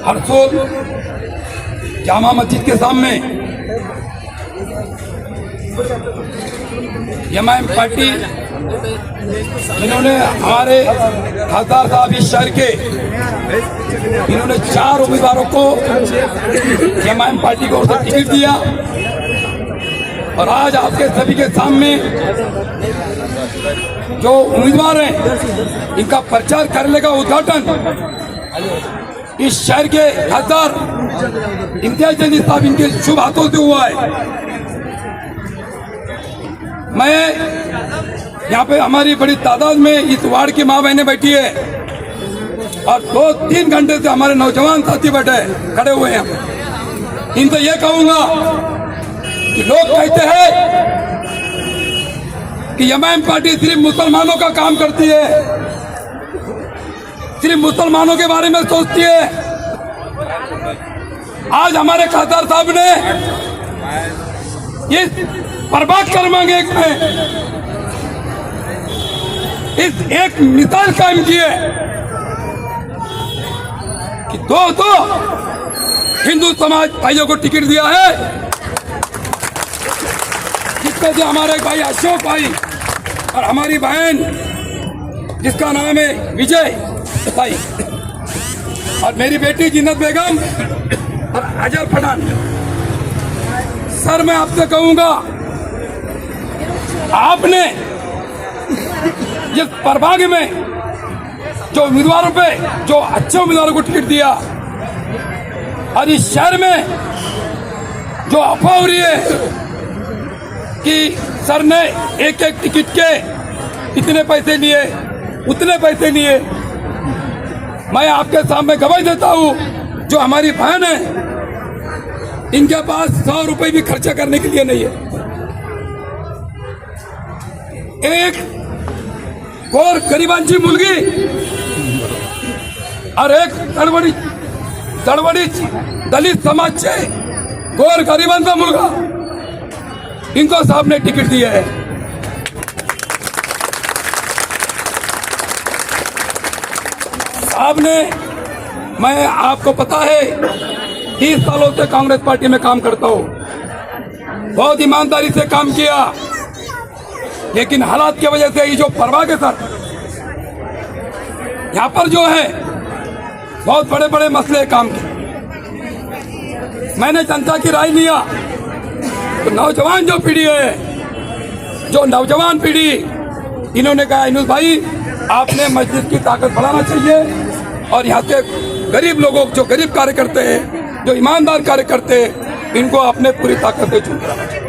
हरसोल जामा मस्जिद के सामने MIM party इन्होंने हमारे खासदार साहब इस शहर के इन्होंने 4 उम्मीदवारों को एमआईएम पार्टी को टिकट दिया और आज आपके सभी के सामने जो उम्मीदवार हैं इनका प्रचार करने का उद्घाटन इस शहर के खासदार इम्तियाज जलील साहब इनके शुभ हाथों से हुआ है। मैं यहाँ पे हमारी बड़ी तादाद में इस वार्ड की माँ बहनें बैठी है और 2-3 घंटे से हमारे नौजवान साथी बैठे खड़े हुए हैं। इनसे ये कहूंगा कि लोग कहते हैं कि एमआईएम पार्टी सिर्फ मुसलमानों का काम करती है, सिर्फ मुसलमानों के बारे में सोचती है। आज हमारे खासदार साहब ने इस प्रभात क्रमांक 1 में इस एक मिसाल कायम की है कि दो हिंदू समाज भाइयों को टिकट दिया है, जिसमें से हमारे भाई अशोक भाई और हमारी बहन जिसका नाम है विजय भाई और मेरी बेटी जिन्नत बेगम और अजहर पठान। सर मैं आपसे कहूंगा, आपने इस प्रभाग में जो उम्मीदवारों पे जो अच्छे उम्मीदवारों को टिकट दिया और इस शहर में जो अफवाह हो रही है कि सर ने एक टिकट के इतने पैसे लिए उतने पैसे लिए, मैं आपके सामने गवाही देता हूं जो हमारी बहन है इनके पास 100 रुपए भी खर्चा करने के लिए नहीं है। एक गोर गरिबांची मुलगी और एक तडवडी दलित समाजचे गोर गरिबांचा मुलगा इनको साहब ने टिकट दिया है। साहब ने, मैं आपको पता है 30 सालों से कांग्रेस पार्टी में काम करता हूं, बहुत ईमानदारी से काम किया, लेकिन हालात की वजह से ये जो परवाह के साथ यहाँ पर जो है बहुत बड़े बड़े मसले काम के मैंने जनता की राय लिया तो नौजवान जो पीढ़ी है, जो नौजवान पीढ़ी, इन्होंने कहा इनुस भाई आपने मस्जिद की ताकत बढ़ाना चाहिए और यहाँ के गरीब लोगों, जो गरीब कार्य करते हैं, जो ईमानदार कार्य करते हैं, इनको आपने पूरी ताकत से चुनना चाहिए।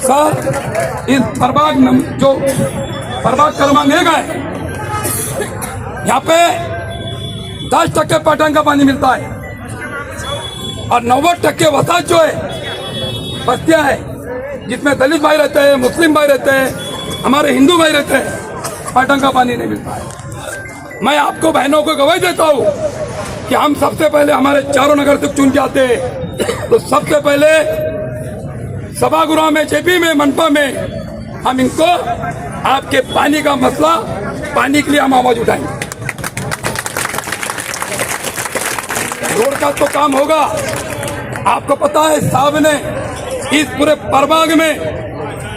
सर इस प्रभाग क्रमांक 1 है, यहाँ पे 10% पाटन का पानी मिलता है और 90% वसाहत जो है बस्तियां है जिसमें दलित भाई रहते हैं, मुस्लिम भाई रहते हैं, हमारे हिंदू भाई रहते हैं, पाटन का पानी नहीं मिलता है। मैं आपको बहनों को गवाही देता हूँ कि हम सबसे पहले हमारे चारों नगर से चुन के आते हैं तो सबसे पहले सभागृह में, जेपी में, मनपा में हम इनको आपके पानी का मसला, पानी के लिए हम आवाज उठाएंगे। रोड का तो काम होगा, आपको पता है साहब ने इस पूरे प्रभाग में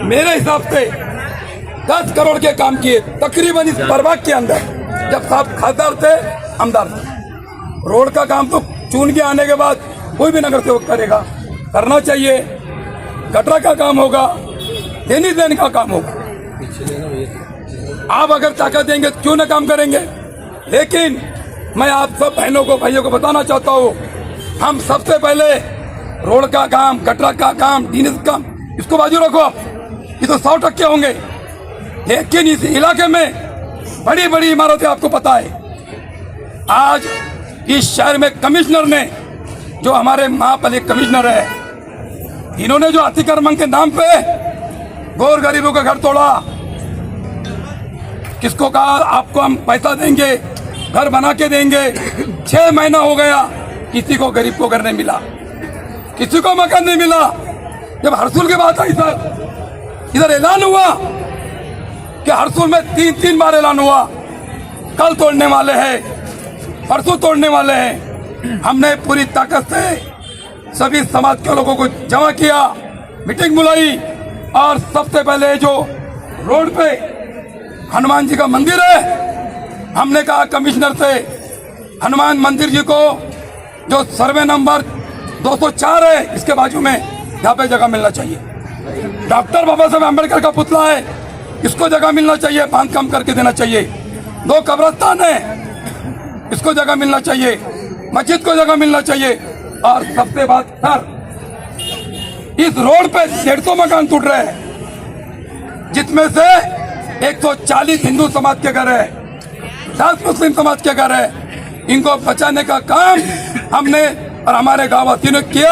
मेरे हिसाब से 10 करोड़ के काम किए तकरीबन इस प्रभाग के अंदर, जब साहब खासदार थे, आमदार थे। रोड का काम तो चुन के आने के बाद कोई भी नगर सेवक करेगा, करना चाहिए। गटर का काम होगा, लेनी देने का काम होगा। आप अगर ताकत देंगे तो क्यों ना काम करेंगे। लेकिन मैं आप सब बहनों को, भाइयों को बताना चाहता हूँ, हम सबसे पहले रोड का काम, गटर का काम, ड्रेनेज का काम, इसको बाजू रखो आप, ये तो 100% होंगे। लेकिन इस इलाके में बड़ी बड़ी इमारतें, आपको पता है आज इस शहर में कमिश्नर ने, जो हमारे महापालिका कमिश्नर है, इन्होंने जो अतिक्रमण के नाम पे गौर गरीबों का घर तोड़ा। किसको कहा आपको हम पैसा देंगे, घर बना के देंगे, 6 महीना हो गया, किसी को गरीब को घर नहीं मिला, किसी को मकान नहीं मिला। जब हरसुल की बात आई सर, इधर ऐलान हुआ कि हरसुल में 3 बार ऐलान हुआ कल तोड़ने वाले हैं, परसों तोड़ने वाले हैं। हमने पूरी ताकत से सभी समाज के लोगों को जमा किया, मीटिंग बुलाई और सबसे पहले जो रोड पे हनुमान जी का मंदिर है, हमने कहा कमिश्नर से हनुमान मंदिर जी को जो सर्वे नंबर 204 है इसके बाजू में यहाँ पे जगह मिलना चाहिए। डॉक्टर बाबा साहब अम्बेडकर का पुतला है, इसको जगह मिलना चाहिए, बांध कम करके देना चाहिए। 2 कब्रिस्तान है, इसको जगह मिलना चाहिए, मस्जिद को जगह मिलना चाहिए। और सबसे बात सर, इस रोड पे 150 मकान टूट रहे हैं, जिसमें से 140 हिंदू समाज के घर है, 10 मुस्लिम समाज के घर है। इनको बचाने का काम हमने और हमारे गांव वासियों ने किया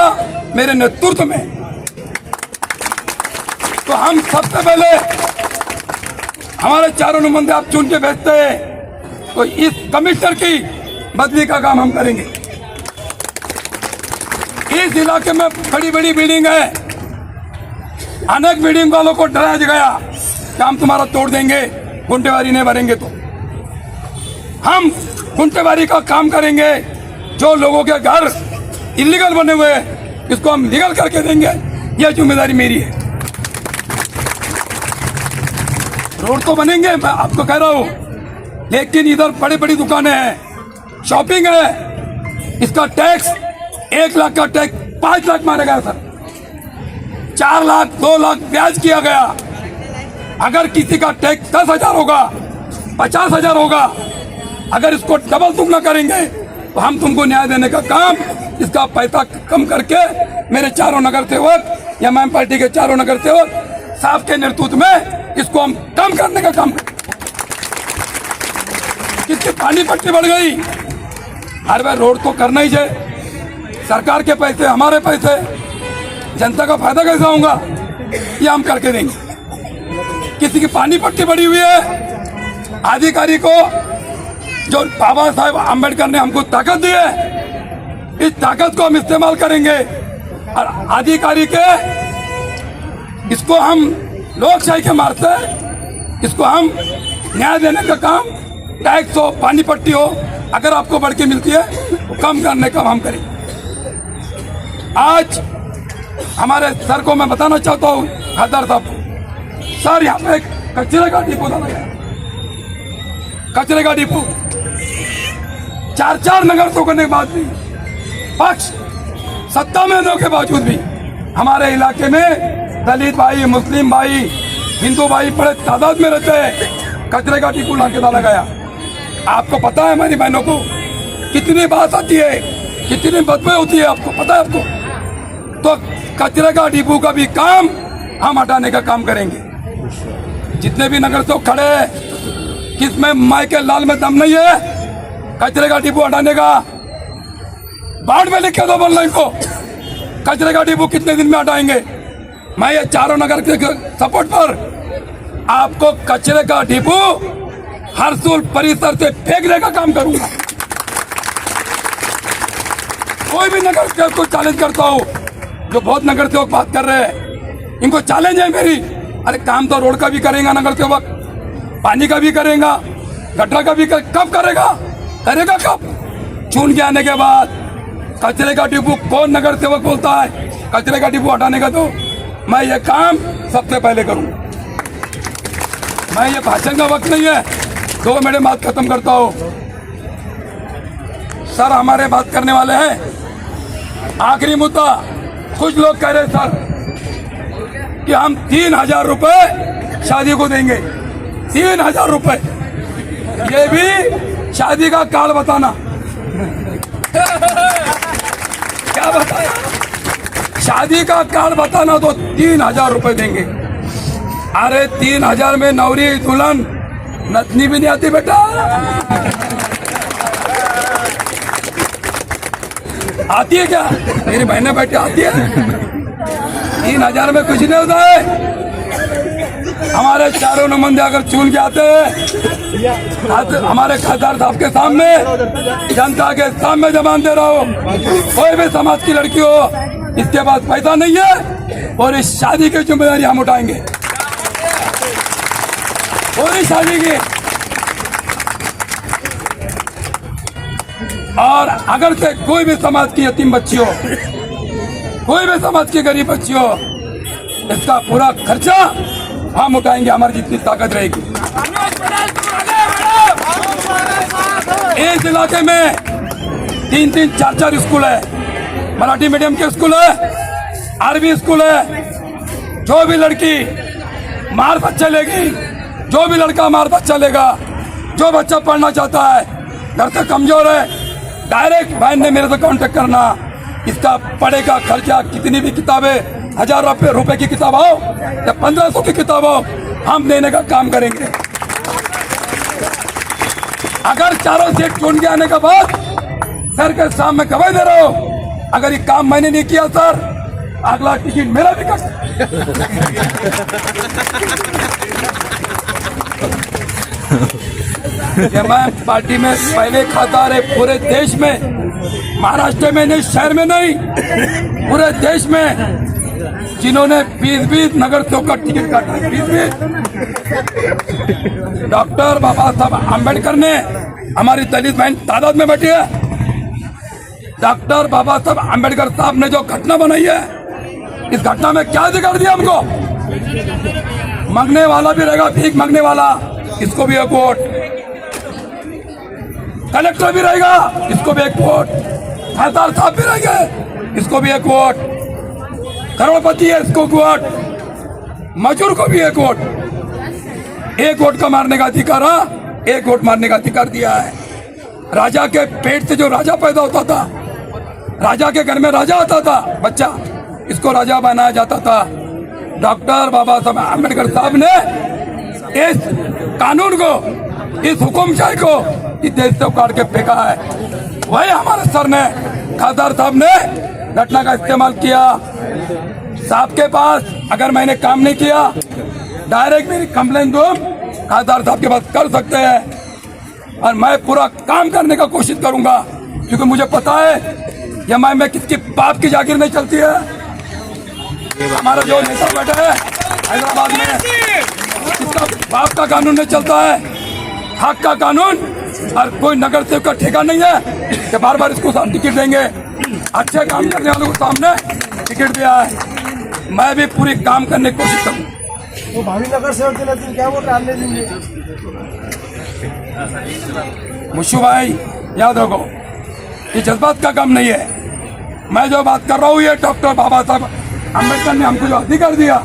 मेरे नेतृत्व में। तो हम सबसे पहले हमारे चारों नुमाइंदे आप चुन के भेजते हैं, तो इस कमिश्नर की बदली का काम हम करेंगे। इस इलाके में बड़ी बड़ी बिल्डिंग है, अनेक बिल्डिंग वालों को डराया गया कि हम तुम्हारा तोड़ देंगे, गुंडेवारी नहीं भरेंगे। तो हम गुंडेवारी का काम करेंगे। जो लोगों के घर इलीगल बने हुए हैं इसको हम लीगल करके देंगे, यह जिम्मेदारी मेरी है। रोड तो बनेंगे, मैं आपको कह रहा हूं, लेकिन इधर बड़ी बड़ी दुकानें हैं, शॉपिंग है, इसका टैक्स 1 लाख का टैक्स 5 लाख मारा गया सर, 4 लाख 2 लाख ब्याज किया गया। अगर किसी का टैक्स 10,000 होगा, 50,000 होगा, अगर इसको डबल तुम ना करेंगे तो हम तुमको न्याय देने का काम, इसका पैसा कम करके मेरे चारों नगर सेवक या एम पार्टी के चारों नगर सेवक साहब के नेतृत्व में इसको हम कम करने का काम करें। कितनी पानी पट्टी बढ़ गई, हर बार रोड तो करना ही चाहिए। सरकार के पैसे, हमारे पैसे, जनता का फायदा कैसा होगा, ये हम करके देंगे। किसी की पानी पट्टी बढ़ी हुई है, अधिकारी को जो बाबा साहेब अम्बेडकर ने हमको ताकत दी है, इस ताकत को हम इस्तेमाल करेंगे और अधिकारी के इसको हम लोकशाही के मार्ग से इसको हम न्याय देने का काम, टैक्स हो, पानी पट्टी हो, अगर आपको बढ़ के मिलती है तो कम करने का हम करेंगे। आज हमारे सर को मैं बताना चाहता हूँ, खासदार साहब को, सर यहाँ पे कचरे का डिपो डाला गया, कचरे का डिपो 4 नगर तो करने के बाद भी, पक्ष सत्ता में होने के बावजूद भी हमारे इलाके में दलित भाई, मुस्लिम भाई, हिंदू भाई बड़े तादाद में रहते हैं। कचरे का डिपो ला के डाला गया। आपको पता है हमारी बहनों को कितनी बात आती है, कितनी बदबू होती है, आपको पता है आपको। तो कचरे का डिपो का भी काम हम हटाने का काम करेंगे। जितने भी नगर सेवक खड़े हैं, किसमें माई के लाल में दम नहीं है कचरे का डिपो हटाने का, बाढ़ में लिख के दो बोलना इनको, कचरे का डिपो कितने दिन में हटाएंगे। मैं ये चारों नगर के सपोर्ट पर आपको कचरे का डिपो हरसूल परिसर से फेंकने का काम करूंगा। कोई भी नगर सेवक को चैलेंज करता हूं, जो बहुत नगर सेवक बात कर रहे हैं, इनको चैलेंज है मेरी। अरे काम तो रोड का भी करेगा नगर सेवक, पानी का भी करेगा, गटर का भी कब करेगा कब? चुन के आने के बाद कचरे का डिपो कौन नगर सेवक बोलता है कचरे का डिपो हटाने का, तो मैं ये काम सबसे पहले करूंगा। मैं ये भाषण का वक्त नहीं है, तो मेरे बात खत्म करता हूं। सर हमारे बात करने वाले हैं, आखिरी मुद्दा, कुछ लोग कह रहे सर कि हम 3,000 रुपए शादी को देंगे, 3,000 रुपए, ये भी शादी का कार्ड बताना। क्या बताया, शादी का कार्ड बताना तो 3,000 रुपए देंगे। अरे 3,000 में नौरी दुल्हन नथनी भी नहीं आती बेटा, आती है क्या? मेरी बहनें बैठी आती है, 3,000 में कुछ नहीं होता है। हमारे चारों नुमाइंदे अगर चुन के आते हैं, हमारे खासदार साहब के सामने, जनता के सामने जबान दे रहा हो, कोई भी समाज की लड़की हो, इसके पास पैसा नहीं है और इस शादी की जिम्मेदारी हम उठाएंगे, पूरी शादी की। और अगर से कोई भी समाज की यतीम बच्ची हो, कोई भी समाज की गरीब बच्ची हो, इसका पूरा खर्चा हम उठाएंगे, हमारी जितनी ताकत रहेगी। इस इलाके में 3-3, 4-4 स्कूल है, मराठी मीडियम के स्कूल है, अरबी स्कूल है। जो भी लड़की मार बच्चा लेगी, जो भी लड़का मार बच्चा लेगा, जो बच्चा पढ़ना चाहता है, घर से कमजोर है, डायरेक्ट बहन ने मेरे से कांटेक्ट करना। इसका पढ़ेगा खर्चा, कितनी भी किताबें, 1000 रुपए की किताब हो या 1500 की किताब हो, हम देने का काम करेंगे। अगर चारों सीट चुन के आने के बाद सर के सामने गवाही दे रहा हूं, अगर ये काम मैंने नहीं किया सर, अगला टिकट मेरा भी कट। मैं पार्टी में पहले खाता रहे, पूरे देश में, महाराष्ट्र में नहीं, शहर में नहीं, पूरे देश में जिन्होंने 20-20 नगर सेवक का टिकट काटा, 20-20। डॉक्टर बाबा साहब आम्बेडकर ने, हमारी दलित बहन तादाद में बैठी है, डॉक्टर बाबा साहब आम्बेडकर साहब ने जो घटना बनाई है, इस घटना में क्या अधिकार दिया हमको? मांगने वाला भी रहेगा, भीख मांगने वाला, इसको भी एक वोट। कलेक्टर भी रहेगा, इसको भी एक वोट। थानेदार साहब भी रहेंगे, इसको भी एक वोट। करोड़पति है, इसको वोट। मजदूर को भी एक वोट। एक वोट का मारने का अधिकार, एक वोट मारने का अधिकार दिया है। राजा के पेट से जो राजा पैदा होता था, राजा के घर में राजा आता था बच्चा, इसको राजा बनाया जाता था। डॉक्टर बाबा साहब आम्बेडकर साहब ने इस कानून को, इस हुकुमशाही को इस देश से उखाड़ के फेंका है। वही हमारे सर ने, खासदार साहब ने घटना का इस्तेमाल किया। साहब के पास अगर मैंने काम नहीं किया, डायरेक्ट मेरी कंप्लेन दो, खासदार साहब के पास कर सकते हैं, और मैं पूरा काम करने का कोशिश करूंगा, क्योंकि मुझे पता है ये मैं किसकी बाप की जागीर नहीं चलती है। हमारा जो नेता बैठा है हैदराबाद में, इसका बाप का कानून नहीं चलता है, हक का कानून। और कोई नगर सेवक का ठेका नहीं है कि बार बार इसको टिकट देंगे। अच्छे काम करने वालों को सामने टिकट दिया है, मैं भी पूरी काम करने की कोशिश करूँ। वो भावी नगर सेवक के लिए क्या वोट डालने देंगे? मुशु भाई याद रखो, ये जज्बात का काम नहीं है। मैं जो बात कर रहा हूँ, ये डॉक्टर बाबा साहब अम्बेडकर ने हमको जो अधिकार दिया,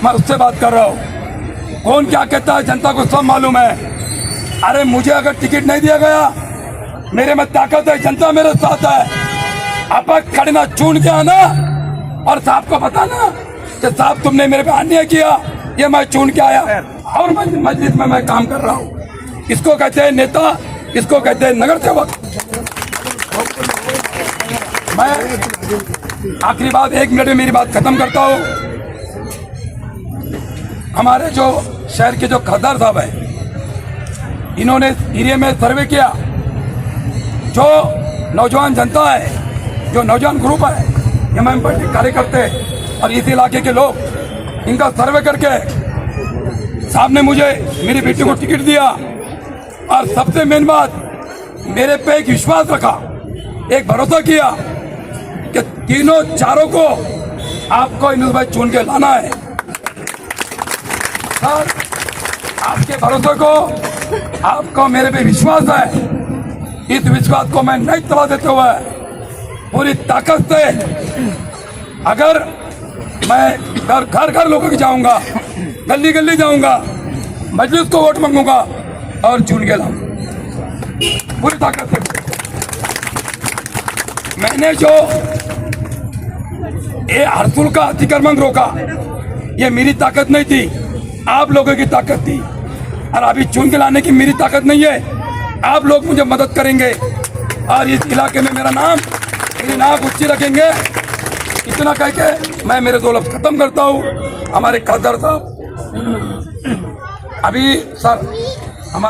मैं उससे बात कर रहा हूँ। कौन क्या कहता है जनता को सब मालूम है। अरे मुझे अगर टिकट नहीं दिया गया, मेरे में ताकत है, जनता मेरे साथ है। आप खड़े ना चुन के आना और साहब को बताना कि साहब तुमने मेरे पे अन्याय किया, ये मैं चुन के आया और मस्जिद में मैं काम कर रहा हूँ। इसको कहते हैं नेता, इसको कहते हैं नगर सेवक। मैं आखिरी बात, 1 मिनट में मेरी बात खत्म करता हूँ। हमारे जो शहर के जो खासदार साहब है, इन्होंने एरिया में सर्वे किया। जो नौजवान जनता है, जो नौजवान ग्रुप है, एमएम पार्टी कार्यकर्ते और इस इलाके के लोग, इनका सर्वे करके साहब ने मुझे, मेरी बेटी को टिकट दिया। और सबसे मेन बात, मेरे पे एक विश्वास रखा, एक भरोसा किया कि तीनों चारों को आपको इन्होंने भाई चुन के लाना है। सर, आपके भरोसे को, आपको मेरे पे विश्वास है। इस विश्वास को मैं नहीं तला देते हुए पूरी ताकत से, अगर मैं घर घर लोगों के जाऊंगा, गली गली जाऊंगा, मजलिस को वोट मांगूंगा और चुन के लाऊंगा पूरी ताकत से। मैंने जो ये हरसुल का अतिक्रमण रोका, ये मेरी ताकत नहीं थी, आप लोगों की ताकत थी। और अभी चुन के लाने की मेरी ताकत नहीं है, आप लोग मुझे मदद करेंगे और इस इलाके में मेरा नाम, मेरी नाम ऊंची रखेंगे। इतना कह के मैं मेरे 2 लफ्ज खत्म करता हूँ। हमारे खासदार साहब, अभी सर